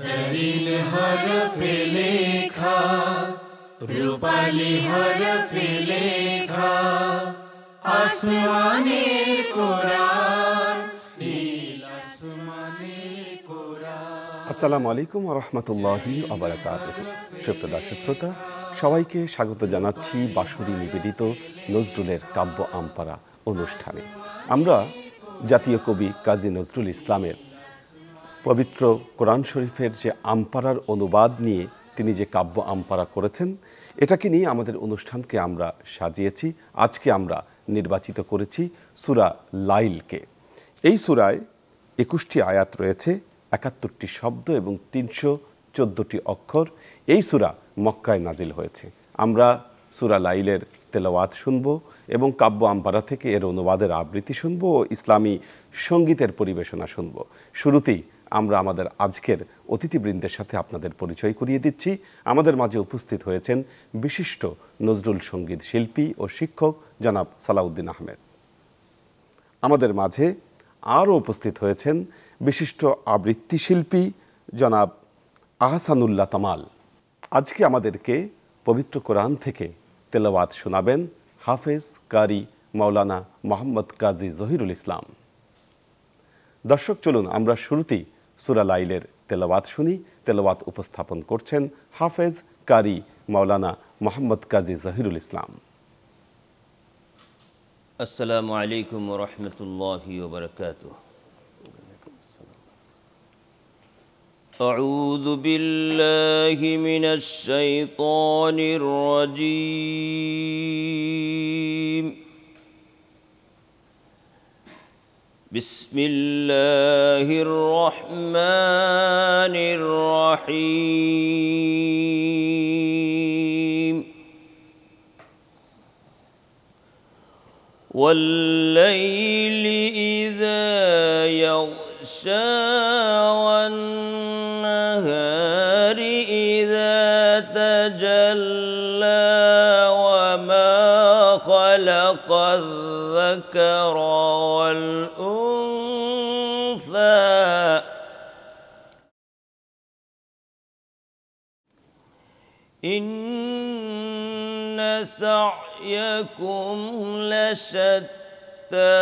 জরিন হরফে লেখা, রূপালী হরফে লেখা, আসমানের কোরআন, নীল আসমানের কোরআন। আসসালামু আলাইকুম ওয়া রাহমাতুল্লাহি ওয়া বারাকাতুহু। সুপ্রিয় দর্শক শ্রোতা, সবাইকে স্বাগত জানাচ্ছি বাঁশরী নিবেদিত নজরুলের কাব্য আমপারা অনুষ্ঠানে। আমরা জাতীয় কবি কাজী নজরুল ইসলামের পবিত্র কোরআন শরীফের যে আমপারার অনুবাদ নিয়ে তিনি যে কাব্য আমপারা করেছেন, এটাকে নিয়ে আমাদের অনুষ্ঠানকে আমরা সাজিয়েছি। আজকে আমরা নির্বাচিত করেছি সূরা লাইলকে। এই সূরায় 21টি আয়াত রয়েছে, 71টি শব্দ এবং 314টি অক্ষর। এই সূরা মক্কায় নাজিল হয়েছে। আমরা সূরা লাইলের তেলাওয়াত শুনব এবং কাব্য আমপারা থেকে এর অনুবাদের আবৃত্তি শুনব ও ইসলামী সঙ্গীতের পরিবেশনা শুনব। শুরুতেই আমরা আমাদের আজকের অতিথিবৃন্দের সাথে আপনাদের পরিচয় করিয়ে দিচ্ছি। আমাদের মাঝে উপস্থিত হয়েছেন বিশিষ্ট নজরুল সঙ্গীত শিল্পী ও শিক্ষক জনাব সালাউদ্দিন আহমেদ। আমাদের মাঝে আরও উপস্থিত হয়েছেন বিশিষ্ট আবৃত্তি শিল্পী জনাব আহসানুল্লাহ তামাল। আজকে আমাদেরকে পবিত্র কোরআন থেকে তেলাওয়াত শোনাবেন হাফেজ কারি মাওলানা মোহাম্মদ কাজী জহিরুল ইসলাম। দর্শক, চলুন আমরা শুরুতেই সূরা লাইলের তেলাওয়াত শুনি। তেলাওয়াত উপস্থাপন করছেন হাফেজ কারি মাওলানা মোহাম্মদ কাজী জহিরুল ইসলাম। আসসালামু আলাইকুম ওয়া রাহমাতুল্লাহি ওয়া বারাকাতুহু। আউযু বিল্লাহি মিনাশ শাইতানির রাজীম। বিসমিল্লাহির রহমানির রহিম। والليل إذا يغشى والنهار إذا تجلى وما خلق الذكر والأنثى إن سعيكم لشتى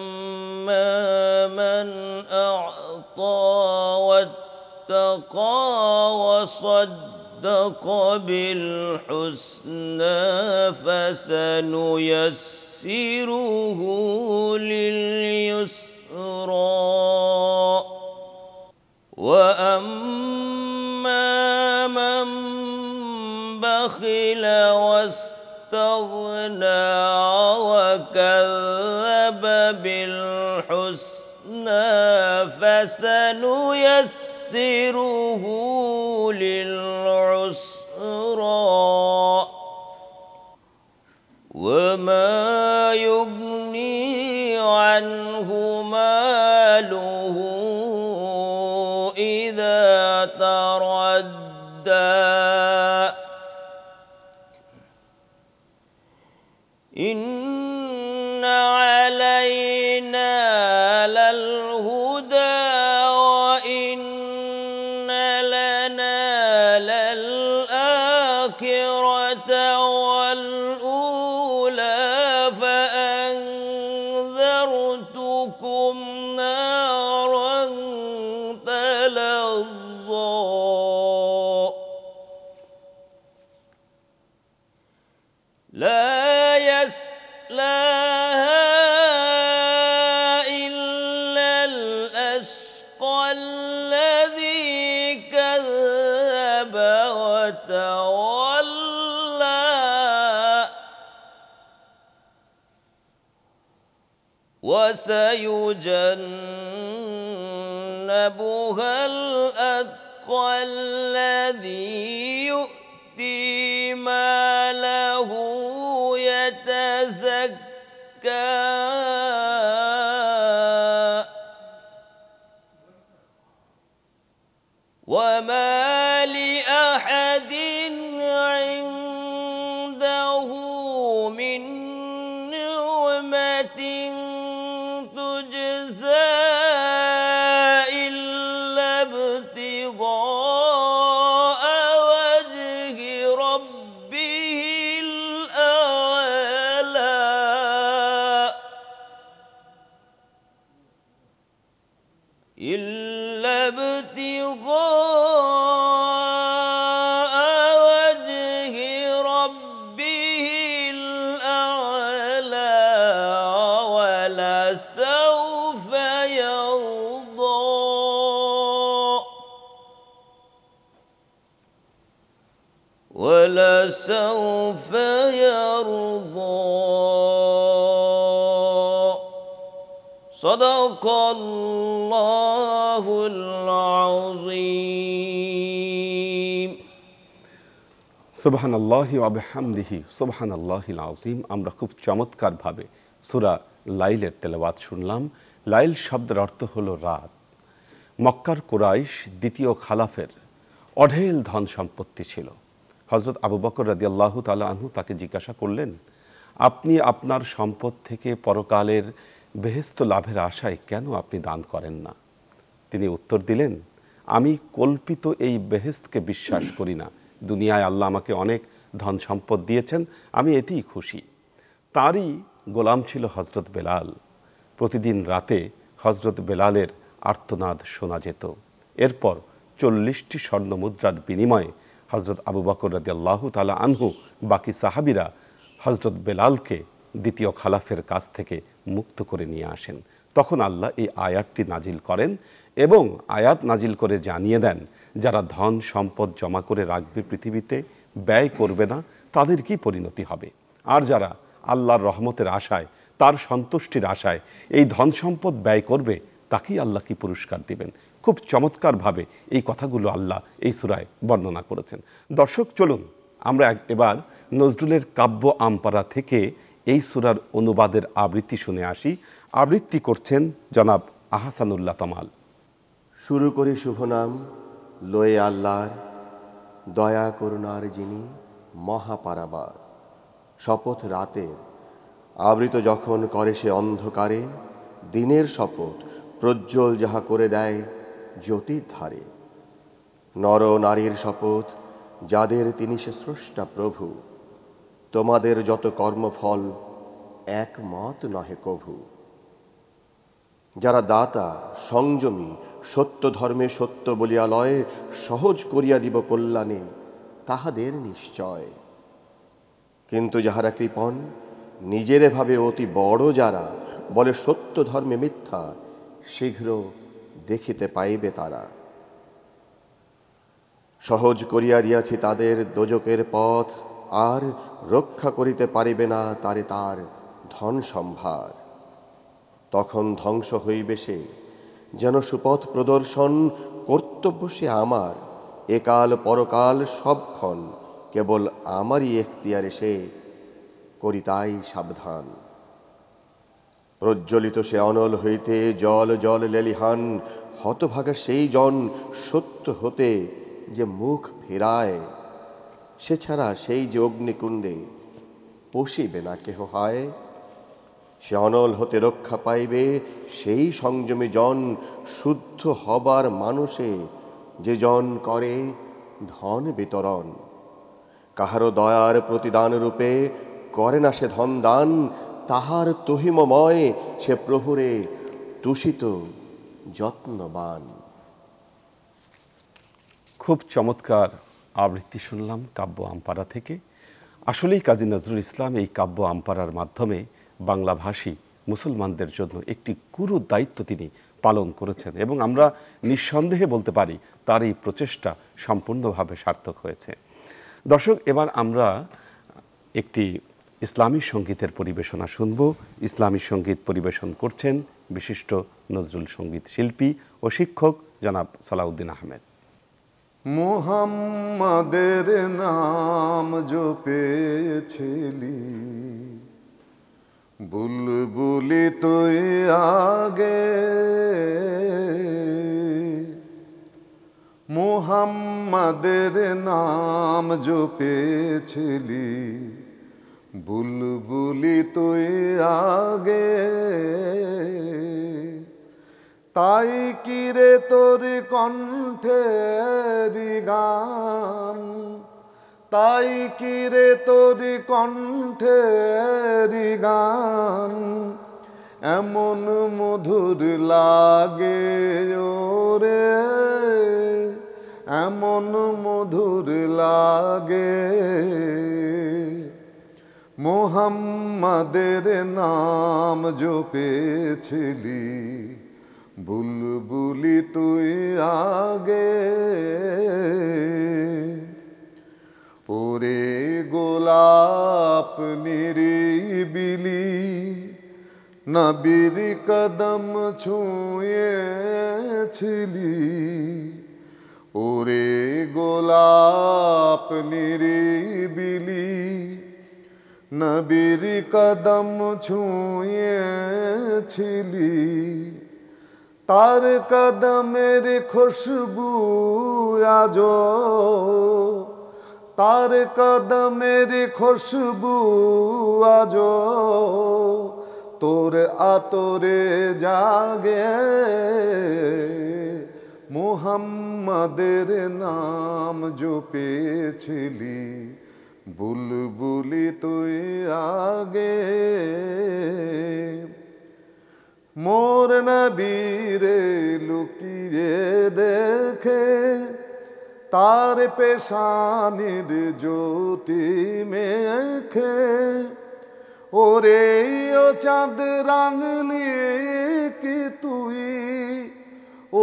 فأما من أعطى واتقى وصدق بالحسنى فسنيسره لليسرى وأما من بخل واستغنى وكذب بالحسنى فسنيسره للعسرى وما يغني عنه ماله إذا تردى إن علينا للهدى وإن لنا للآخرة والأولى فأنذرتكم نارا تلظى لا يصلاها إلا الأشقى الذي كذب وتولى وسيجنبها الأتقى الذي يؤتي ماله يتزكى وما لأحد عنده من نعمة تجزى إلا ابتغاء وجه ربه الأعلى إلا ابتغاء وجه ربه الأعلى ولسوف يرضى ولسوف يرضى صدق الله العظيم সুবহানাল্লাহি ওয়া বিহামদিহি সুবহানাল্লাহিল আযীম। আমরা খুব চমৎকারভাবে সূরা লাইলের তেলাওয়াত শুনলাম। লাইল শব্দের অর্থ হলো রাত। মক্কার কুরাইশ দ্বিতীয় খালাফের অঢেল ধন সম্পত্তি ছিল। হযরত আবু বকর রাদিয়াল্লাহু তাআলা আনহু তাকে জিজ্ঞাসা করলেন, আপনি আপনার সম্পদ থেকে পরকালের বেহেশত লাভের আশায় কেন আপনি দান করেন না? তিনি উত্তর দিলেন, আমি কল্পিত এই বেহেশতকে বিশ্বাস করি না। দুনিয়ায় আল্লাহ আমাকে অনেক ধন সম্পদ দিয়েছেন, আমি এতেই খুশি। তারই গোলাম ছিল হযরত বেলাল। প্রতিদিন রাতে হযরত বেলালের আর্তনাদ শোনা যেত। এরপর 40টি স্বর্ণ মুদ্রার বিনিময়ে হযরত আবু বকর রাদিয়াল্লাহু তাআলা আনহু বাকি সাহাবীরা হযরত বেলালকে দ্বিতীয় খালাফের কাছ থেকে মুক্ত করে নিয়ে আসেন। তখন আল্লাহ এই আয়াতটি নাজিল করেন এবং আয়াত নাজিল করে জানিয়ে দেন, যারা ধন সম্পদ জমা করে রাখবে পৃথিবীতে, ব্যয় করবে না, তাদের কি পরিণতি হবে। আর যারা আল্লাহর রহমতের আশায়, তার সন্তুষ্টির আশায় এই ধন সম্পদ ব্যয় করবে, তাকেই আল্লাহ কি পুরস্কার দিবেন। খুব চমৎকারভাবে এই কথাগুলো আল্লাহ এই সূরায় বর্ণনা করেছেন। দর্শক, চলুন আমরা এবার নজরুলের কাব্য আমপারা থেকে এই সূরার অনুবাদের আবৃত্তি শুনে আসি। আবৃত্তি করছেন জনাব আহসানুল্লাহ তামাল। শুরু করি শুভ নাম লয়ে আল্লাহর, দয়া করুণার যিনি মহাপারাবার। শপথ রাতের আবৃত যখন করে সে অন্ধকারে, দিনের শপথ প্রজ্জ্বল যাহা করে দেয় জ্যোতির ধারে। নর নারীর শপথ যাদের তিনি সে স্রষ্টা প্রভু, তোমাদের যত কর্মফল একমত নহে কভু। যারা দাতা সংযমী, সত্য ধর্মে সত্য বলিয়া লয়, সহজ করিয়া দিব কল্যাণে তাহাদের নিশ্চয়। কিন্তু যাহারা কৃপণ নিজেরে ভাবে অতি বড়, যারা বলে সত্য ধর্মে মিথ্যা, শীঘ্র দেখিতে পাইবে তারা। সহজ করিয়া দিয়াছি তাদের দোজকের পথ, আর রক্ষা করিতে পারিবে না তারে তার ধন সম্ভার। তখন ধ্বংস হইবে সে যেন সুপথ প্রদর্শন, কর্তব্য সে আমার একাল পরকাল সবক্ষণ, কেবল আমারই এখতিয়ারে সে করি তাই সাবধান। প্রজ্জ্বলিত সে অনল হইতে জল জল লেলিহান, হতভাগা সেই জন সত্য হতে যে মুখ ফেরায়, সে ছাড়া সেই যে অগ্নিকুণ্ডে পশিবে না কেহ হায়। সে অনল হতে রক্ষা পাইবে সেই সংযমী জন, শুদ্ধ হবার মানুষে যে জন করে ধন বিতরণ। কাহারও দয়ার প্রতিদান রূপে করে না সে ধন দান, তাহার তহিমময় সে প্রভুরে তুষিত যত্নবান। খুব চমৎকার আবৃত্তি শুনলাম কাব্য আমপারা থেকে। আসলেই কাজী নজরুল ইসলাম এই কাব্য আমপারার মাধ্যমে বাংলাভাষী মুসলমানদের জন্য একটি গুরু দায়িত্ব তিনি পালন করেছেন এবং আমরা নিঃসন্দেহে বলতে পারি তার এই প্রচেষ্টা সম্পূর্ণভাবে সার্থক হয়েছে। দর্শক, এবার আমরা একটি ইসলামী সঙ্গীতের পরিবেশনা শুনব। ইসলামী সঙ্গীত পরিবেশন করছেন বিশিষ্ট নজরুল সঙ্গীত শিল্পী ও শিক্ষক জনাব সালাউদ্দিন আহমেদ। মুহাম্মাদের নাম জপেছিলি, বুলবুলি তুই আগে। মুহাম্মাদের নাম জপেছিলি, বুলবুলি তুই আগে, তাই কি রে তোর কণ্ঠের গান, তাই কি রে তোর কণ্ঠের গান, এমন মধুর লাগে ওরে, এমন মধুর লাগে। মোহাম্মদের নাম জপেছিলি, বুলবুলি তুই আগে। ওরে গোলাপ নিরিবিলি, নবীর কদম ছুঁয়েছিলি। ওরে গোলাপ নিরিবিলি, নবীর কদম ছুঁয়েছিলি। তার কদমের খুশবু আজো, তার কদমের খুশবু আজো, তোর আতরে জাগে। মুহাম্মাদের নাম জপেছিলি, বুলবুলি তুই আগে। মোর নবীরে লুকিয়ে দেখে, তার পেশানির জ্যোতি মেখে। ওরে ও চাঁদ রাঙলি কি তুই,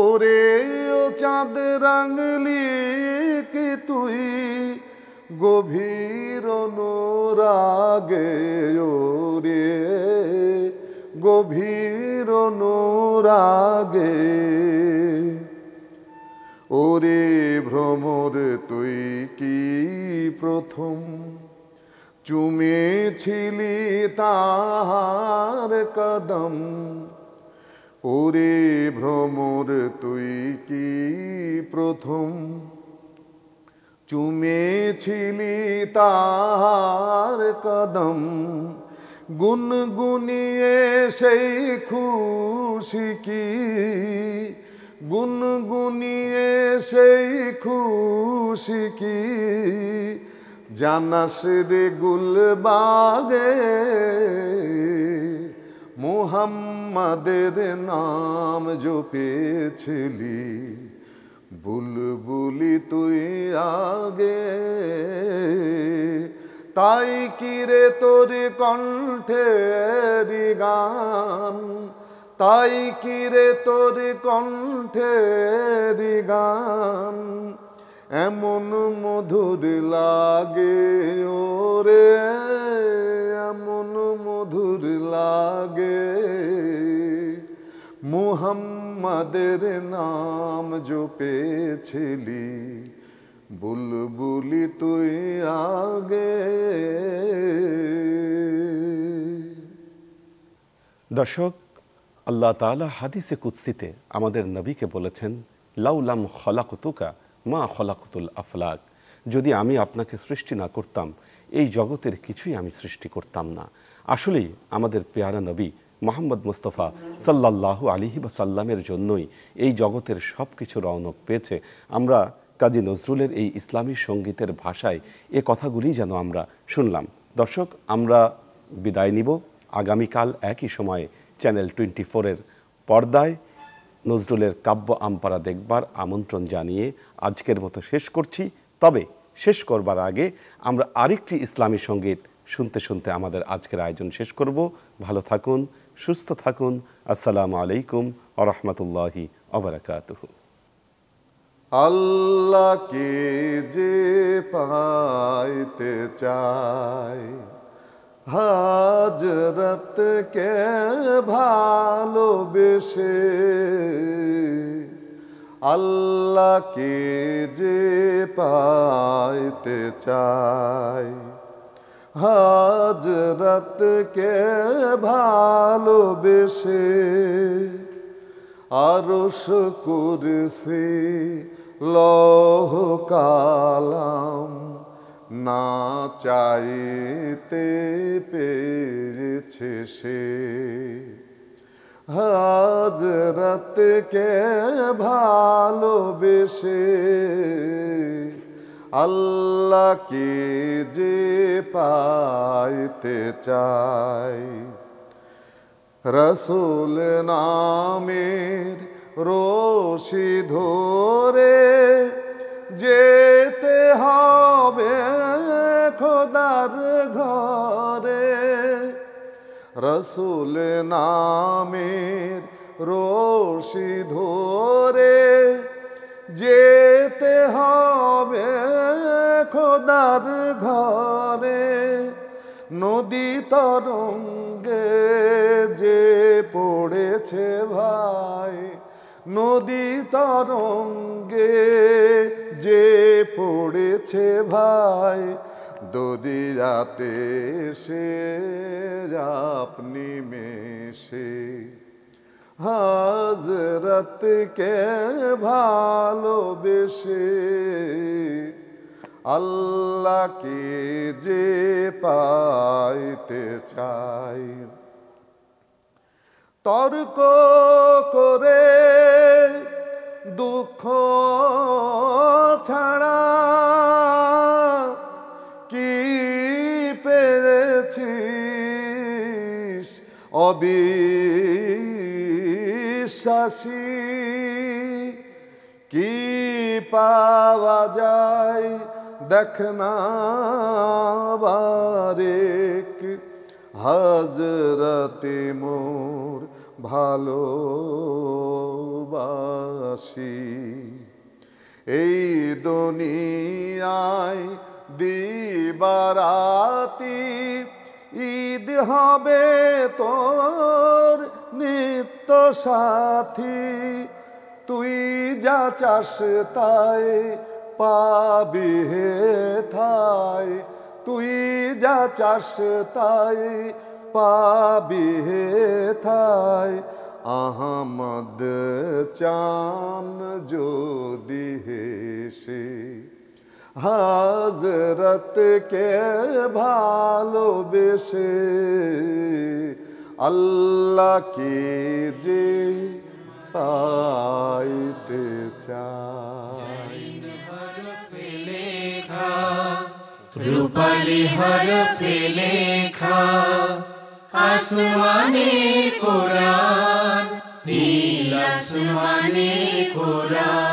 ওরে ও চাঁদ রাঙলি কি তুই, গভীর অনুরাগে ওরে, গভীর অনুরাগে। ওরে ভ্রমর তুই কি প্রথম চুমেছিলি তাহার কদম, ওরে ভ্রমর তুই কি প্রথম চুমেছিলি তাহার কদম। গুনগুনিয়ে সেই খুশি কি, গুনগুনিয়ে সেই খুশি কি, জানাস রে গুলবাগে। মুহাম্মাদের নাম জপেছিলি, বুলবুলি তুই আগে। তাই কি রে তোর কণ্ঠের গান, তাই কি রে তোর কণ্ঠের গান, এমন মধুর লাগে ওরে, এমন মধুর লাগে। মুহাম্মাদের নাম জপেছিলি, বুলবুলি তুই আগে। দর্শক, আল্লাহ তাআলা হাদিসে কুদসিতে আমাদের নবীকে বলেছেন, লাউলাম খলাকতুকা মা খলাকতুল আফলাক, যদি আমি আপনাকে সৃষ্টি না করতাম এই জগতের কিছুই আমি সৃষ্টি করতাম না। আসলেই আমাদের পেয়ারা নবী মুহাম্মদ মুস্তাফা সাল্লাল্লাহু আলাইহি ওয়াসাল্লামের জন্যই এই জগতের সব কিছু রওনক পেয়েছে। আমরা কাজী নজরুলের এই ইসলামী সঙ্গীতের ভাষায় এ কথাগুলি যেন আমরা শুনলাম। দর্শক, আমরা বিদায় নিব। আগামীকাল একই সময়ে চ্যানেল 24-এর পর্দায় নজরুলের কাব্য আমপারা দেখবার আমন্ত্রণ জানিয়ে আজকের মতো শেষ করছি। তবে শেষ করবার আগে আমরা আরেকটি ইসলামী সঙ্গীত শুনতে শুনতে আমাদের আজকের আয়োজন শেষ করব। ভালো থাকুন, সুস্থ থাকুন। আসসালামু আলাইকুম ওয়া রাহমাতুল্লাহি ওয়া বারাকাতুহু। আল্লাহকে যে পাইতে চায়, হযরতকে ভালোবেসে, আল্লাহকে যে পাইতে চায়, হযরতকে ভালোবেসে, আরশ কুরসি লৌহ কালাম না চাইতে পেরেছে সে। হযরতকে ভালোবেসে আল্লাহকে যে পাইতে চায়, রসুল নামের রশি ধরে যেতে হবে খোদার ঘরে। রসুল নামের রশি ধরে যেতে হবে খোদার ঘরে। নদী তরঙ্গে যে পড়েছে ভাই, নদী তরঙ্গে যে পড়েছে ভাই, দরিয়াতে সে আপনি মেশে। হযরতকে ভালোবেসে আল্লাহকে যে পাইতে চাই, তর্ক করে দুঃখ ছাড়া কি পেয়েছিস অবিশ্বাসী। কি পাওয়া যায় দেখ না বারেক, হযরতে মোর ভালোবাসি। এই দুনিয়ায় দিবারাতি ঈদ হবে তোর নিত্য সাথী। তুই যা চাস তাই পাবি হেথায়, তুই যা চাস তাই পাবি হেথায়। আহমদ চান যদি হেসে হযরতকে ভালোবেসে আল্লাহকে যে পাইতে চাই। রূপালি হরফে লেখা আসমানে কোরআন, নীল আসমানে কোরআন।